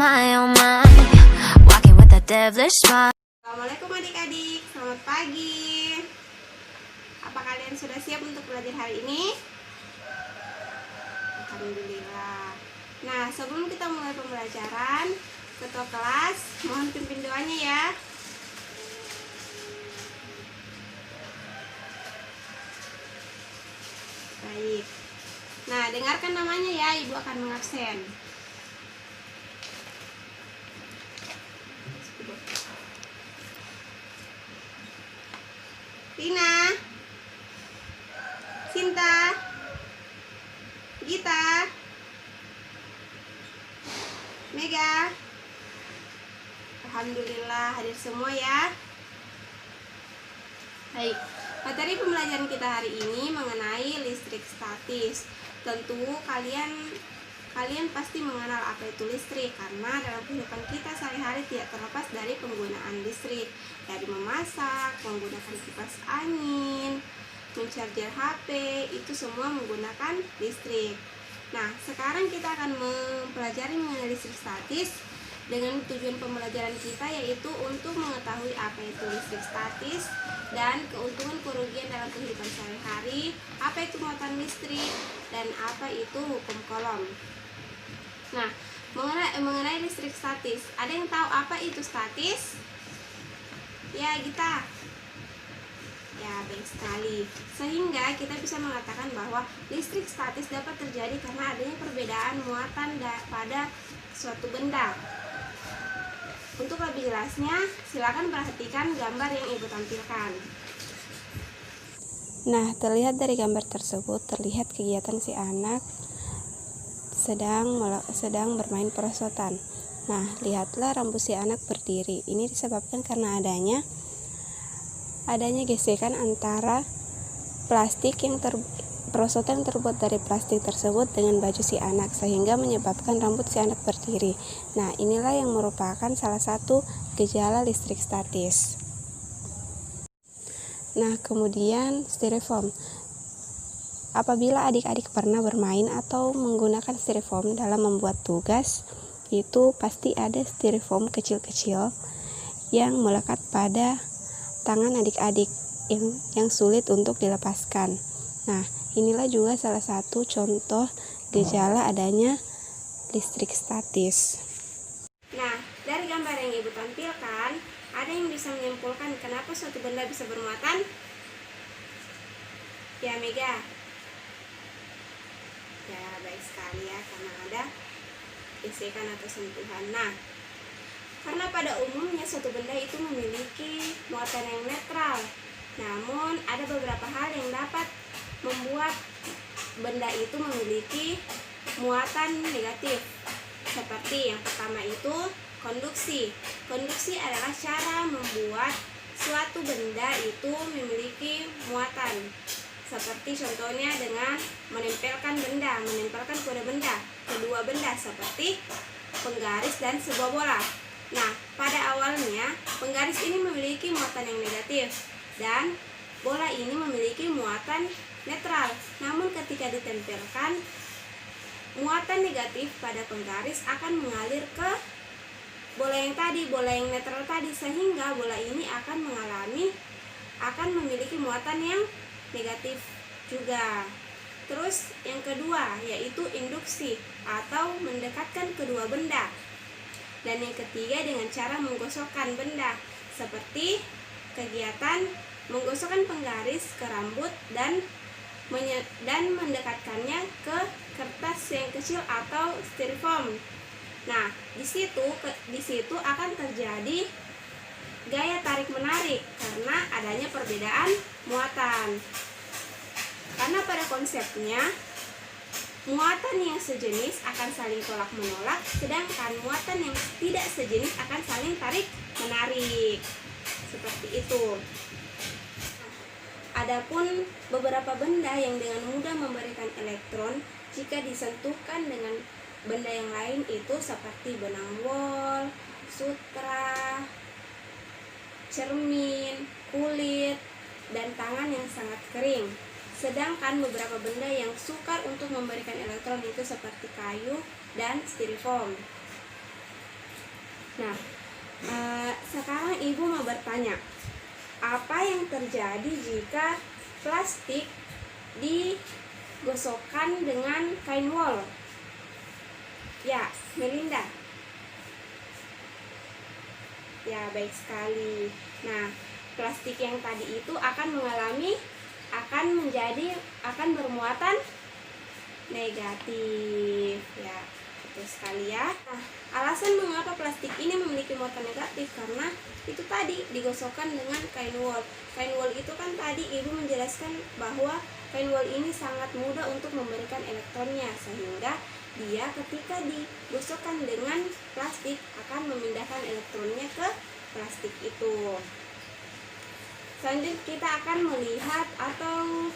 my, oh my, walking with a devilish smile. Assalamualaikum adik-adik, selamat pagi. Apa kalian sudah siap untuk belajar hari ini? Alhamdulillah. Nah, sebelum kita mulai pembelajaran, ketua kelas mohon pimpin doanya ya. Baik. Nah, dengarkan namanya ya, ibu akan mengabsen. Tina, Sinta, Gita, Mega. Alhamdulillah hadir semua ya. Baik, materi pembelajaran kita hari ini mengenai listrik statis. Tentu kalian pasti mengenal apa itu listrik, karena dalam kehidupan kita sehari-hari tidak terlepas dari penggunaan listrik. Dari memasak, menggunakan kipas angin, mencarger HP, itu semua menggunakan listrik. Nah, sekarang kita akan mempelajari mengenai listrik statis dengan tujuan pembelajaran kita yaitu untuk mengetahui apa itu listrik statis dan keuntungan kerugian dalam kehidupan sehari-hari, apa itu muatan listrik, dan apa itu hukum Coulomb. Nah, mengenai listrik statis, ada yang tahu apa itu statis? Ya, Gita. Ya, baik sekali. Sehingga kita bisa mengatakan bahwa listrik statis dapat terjadi karena adanya perbedaan muatan pada suatu benda. Untuk lebih jelasnya, silakan perhatikan gambar yang ibu tampilkan. Nah, terlihat dari gambar tersebut, terlihat kegiatan si anak sedang bermain perosotan. Nah, lihatlah rambut si anak berdiri. Ini disebabkan karena adanya gesekan antara plastik perosotan yang terbuat dari plastik tersebut dengan baju si anak, sehingga menyebabkan rambut si anak berdiri. Nah, inilah yang merupakan salah satu gejala listrik statis. Nah, kemudian styrofoam. Apabila adik-adik pernah bermain atau menggunakan styrofoam dalam membuat tugas, itu pasti ada styrofoam kecil-kecil yang melekat pada tangan adik-adik yang sulit untuk dilepaskan. Nah, inilah juga salah satu contoh gejala adanya listrik statis. Nah, dari gambar yang ibu tampilkan, ada yang bisa menyimpulkan kenapa suatu benda bisa bermuatan? Ya, Mega. Ya, baik sekali ya, karena ada gesekan atau sentuhan. Nah, karena pada umumnya suatu benda itu memiliki muatan yang netral. Namun, ada beberapa hal yang dapat membuat benda itu memiliki muatan negatif. Seperti yang pertama itu konduksi. Konduksi adalah cara membuat suatu benda itu memiliki muatan. Seperti contohnya dengan menempelkan kode benda, kedua benda seperti penggaris dan sebuah bola. Nah, pada awalnya penggaris ini memiliki muatan yang negatif dan bola ini memiliki muatan netral. Namun ketika ditempelkan, muatan negatif pada penggaris akan mengalir ke bola yang netral tadi, sehingga bola ini akan memiliki muatan yang negatif juga. Terus yang kedua yaitu induksi atau mendekatkan kedua benda. Dan yang ketiga dengan cara menggosokkan benda, seperti kegiatan menggosokkan penggaris ke rambut dan mendekatkannya ke kertas yang kecil atau styrofoam. Nah, di situ akan terjadi gaya tarik menarik karena adanya perbedaan muatan. Karena pada konsepnya muatan yang sejenis akan saling tolak menolak, sedangkan muatan yang tidak sejenis akan saling tarik menarik. Seperti itu. Adapun beberapa benda yang dengan mudah memberikan elektron jika disentuhkan dengan benda yang lain itu seperti benang wol, sutra, cermin, kulit, dan tangan yang sangat kering. Sedangkan beberapa benda yang sukar untuk memberikan elektron itu seperti kayu dan styrofoam. Nah, sekarang Ibu mau bertanya, apa yang terjadi jika plastik digosokkan dengan kain wol? Ya, Melinda. Ya, baik sekali. Nah, plastik yang tadi itu akan bermuatan negatif. Ya, betul sekali ya. Nah, alasan mengapa plastik ini memiliki muatan negatif karena itu tadi digosokkan dengan kain wol. Kain wol itu kan tadi Ibu menjelaskan bahwa kain wol ini sangat mudah untuk memberikan elektronnya, sehingga dia ketika digosokkan dengan plastik akan memindahkan elektronnya ke plastik itu. Selanjutnya kita akan melihat atau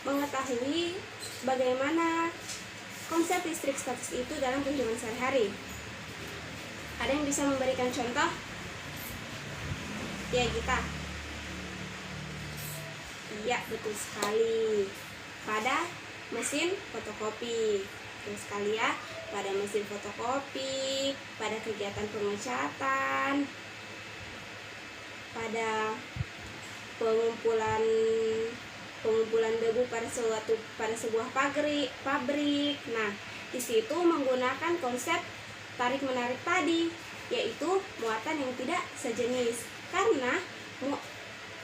mengetahui bagaimana konsep listrik statis itu dalam kehidupan sehari-hari. Ada yang bisa memberikan contoh? Ya, kita. Iya, betul sekali. Pada mesin fotokopi. Betul sekali ya. Pada mesin fotokopi, pada kegiatan pengecatan, pada pengumpulan debu pada sebuah pabrik. Nah, di situ menggunakan konsep tarik menarik tadi, yaitu muatan yang tidak sejenis. Karena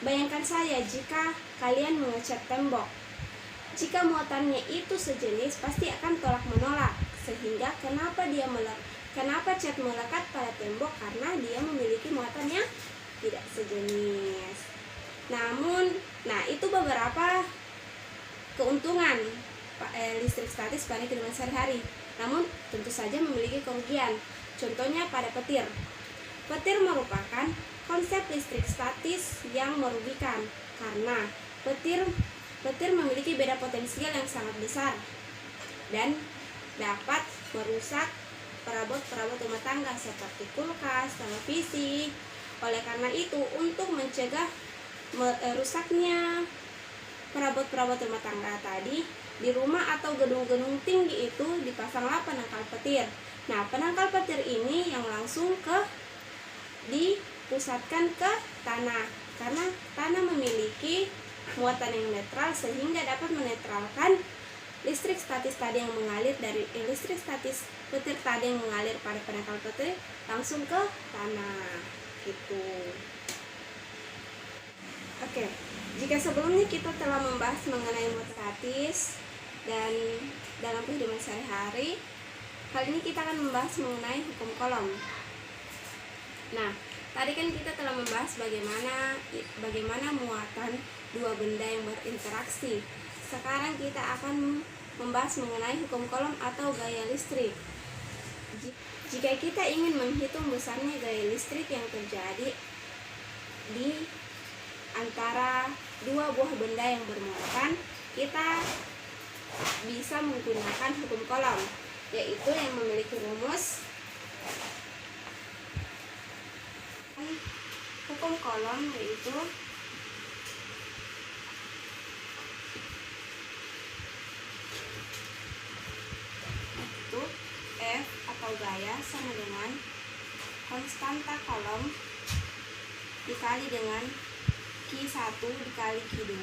bayangkan saya jika kalian mengecat tembok, jika muatannya itu sejenis pasti akan tolak menolak. Sehingga kenapa cat melekat pada tembok? Karena dia memiliki muatan yang tidak sejenis. Nah, itu beberapa keuntungan listrik statis pada kehidupan sehari-hari. Namun tentu saja memiliki kerugian. Contohnya pada petir. Petir merupakan konsep listrik statis yang merugikan karena petir memiliki beda potensial yang sangat besar dan dapat merusak perabot-perabot rumah tangga seperti kulkas, televisi. Oleh karena itu, untuk mencegah rusaknya perabot-perabot rumah tangga tadi, di rumah atau gedung-gedung tinggi itu dipasanglah penangkal petir. Nah, penangkal petir ini yang langsung dipusatkan ke tanah, karena tanah memiliki muatan yang netral sehingga dapat menetralkan listrik statis tadi yang mengalir dari listrik statis petir tadi yang mengalir pada penangkal petir langsung ke tanah gitu. Oke, jika sebelumnya kita telah membahas mengenai muatan statis dan dalam kehidupan sehari-hari, kali ini kita akan membahas mengenai hukum Coulomb. Nah, tadi kan kita telah membahas bagaimana muatan dua benda yang berinteraksi. Sekarang kita akan membahas mengenai hukum Coulomb atau gaya listrik. Jika kita ingin menghitung besarnya gaya listrik yang terjadi di antara dua buah benda yang bermuatan, kita bisa menggunakan hukum Coulomb, yaitu yang memiliki rumus. Hukum Coulomb yaitu F atau gaya sama dengan konstanta Coulomb dikali dengan Q1 dikali Q2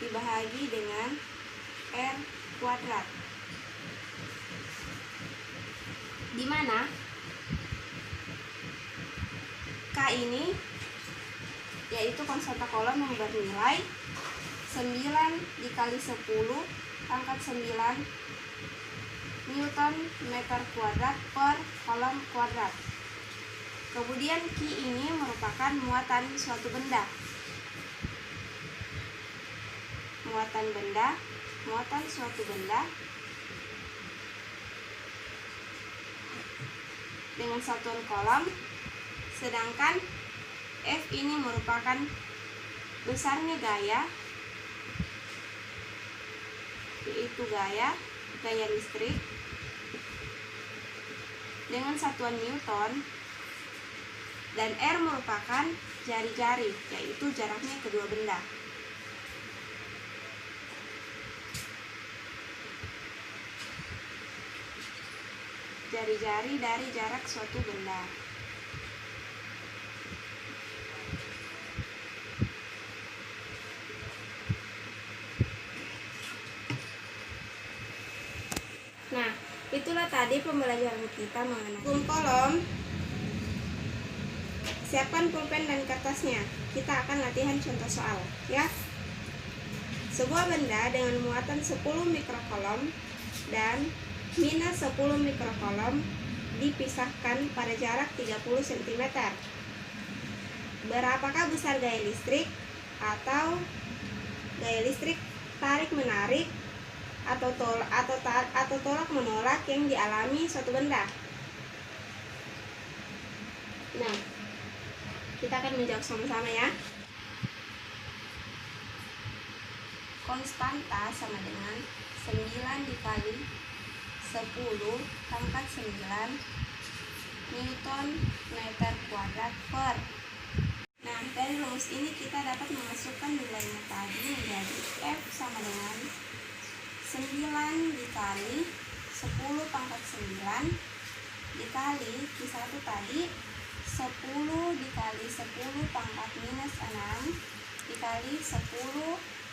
dibahagi dengan R kuadrat, di mana K ini yaitu konstanta Coulomb yang bernilai 9 dikali 10 pangkat 9 Newton meter kuadrat per Coulomb kuadrat. Kemudian Q ini merupakan muatan suatu benda. Muatan suatu benda dengan satuan Coulomb, sedangkan F ini merupakan besarnya gaya, yaitu gaya listrik dengan satuan Newton, dan R merupakan jari-jari, yaitu jaraknya kedua benda. jari-jari dari jarak suatu benda. Nah, itulah tadi pembelajaran kita mengenai hukum kolom. Siapkan pulpen dan kertasnya. Kita akan latihan contoh soal, ya. Sebuah benda dengan muatan 10 mikrokolom dan minus 10 mikrokolom dipisahkan pada jarak 30 cm. Berapakah besar gaya listrik atau gaya listrik tarik-menarik atau tolak menolak yang dialami suatu benda? Nah, kita akan menjawab sama-sama, ya. Konstanta sama dengan 9 dikali 10 pangkat 9 Newton meter kuadrat per. Nah, dari rumus ini kita dapat memasukkan nilainya tadi menjadi F sama dengan 9 dikali 10 pangkat 9 dikali Q1 tadi 10 dikali 10 pangkat minus 6 dikali 10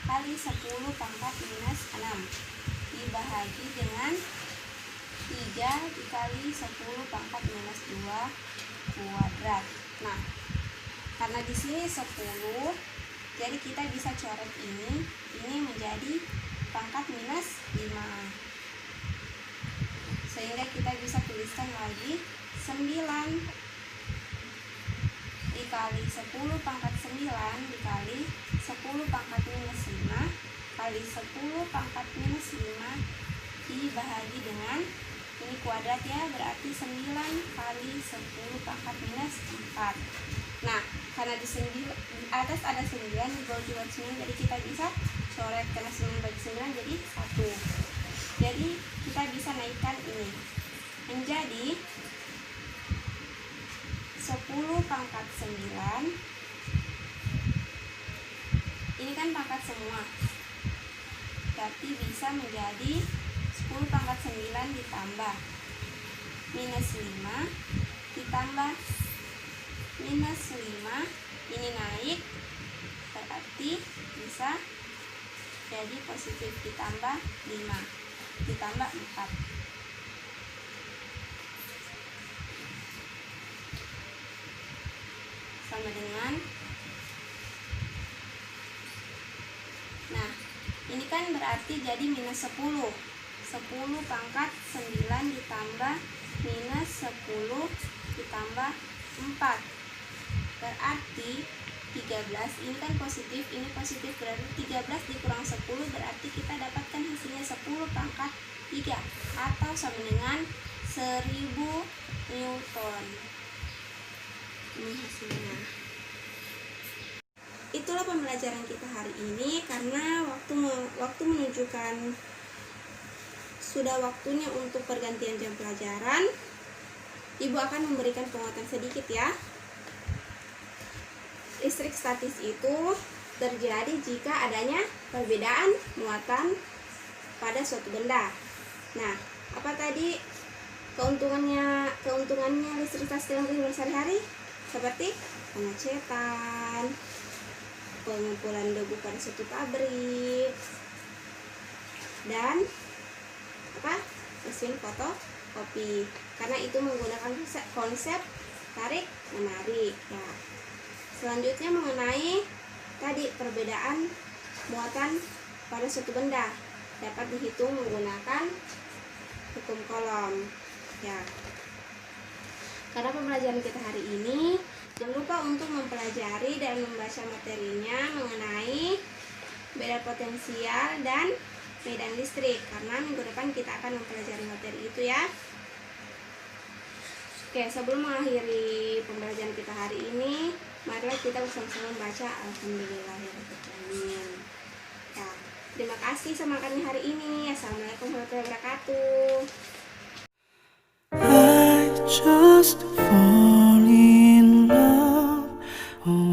kali 10 pangkat minus 6 dibahagi dengan 3 dikali 10 pangkat minus 2 kuadrat. Nah, karena di sini 10, jadi kita bisa coret ini menjadi pangkat minus 5. Sehingga kita bisa tuliskan lagi 9 dikali 10 pangkat 9 dikali 10 pangkat minus 5 kali 10 pangkat minus 5 dibahagi dengan ini kuadrat, ya, berarti 9 kali 10 pangkat minus 4. Nah, karena di atas ada 9, di bawah juga 9, jadi kita bisa coret karena 9 bagi 9 jadi 1. Jadi kita bisa naikkan ini menjadi 10 pangkat 9. Ini kan pangkat semua, berarti bisa menjadi 10 pangkat 9 ditambah minus 5 ditambah minus 5, ini naik, berarti bisa jadi positif ditambah 5 ditambah 4. Sama dengan, nah ini kan berarti jadi minus 10 pangkat 9 ditambah minus 10 ditambah 4 berarti 13. Ini kan positif, ini positif, berarti 13 dikurang 10 berarti kita dapatkan hasilnya 10 pangkat 3 atau sama dengan 1000 Newton. Ini hasilnya. Itulah pembelajaran kita hari ini. Karena waktu menunjukkan sudah waktunya untuk pergantian jam pelajaran, Ibu akan memberikan penguatan sedikit, ya. Listrik statis itu terjadi jika adanya perbedaan muatan pada suatu benda. Nah, apa tadi keuntungannya listrik statis dalam kehidupan sehari-hari? Seperti pengecetan, pengumpulan debu pada suatu pabrik, dan mesin fotokopi, karena itu menggunakan konsep tarik menarik, ya. Selanjutnya mengenai tadi perbedaan muatan pada suatu benda dapat dihitung menggunakan hukum kolom, ya. Karena pembelajaran kita hari ini, jangan lupa untuk mempelajari dan membaca materinya mengenai beda potensial dan medan listrik, karena minggu depan kita akan mempelajari materi itu, ya. Oke, sebelum mengakhiri pembelajaran kita hari ini, marilah kita bersama-sama membaca Alhamdulillahirrahmanirrahim. Ya, terima kasih sama kami hari ini. Assalamualaikum warahmatullahi wabarakatuh. I just fall in love. Oh,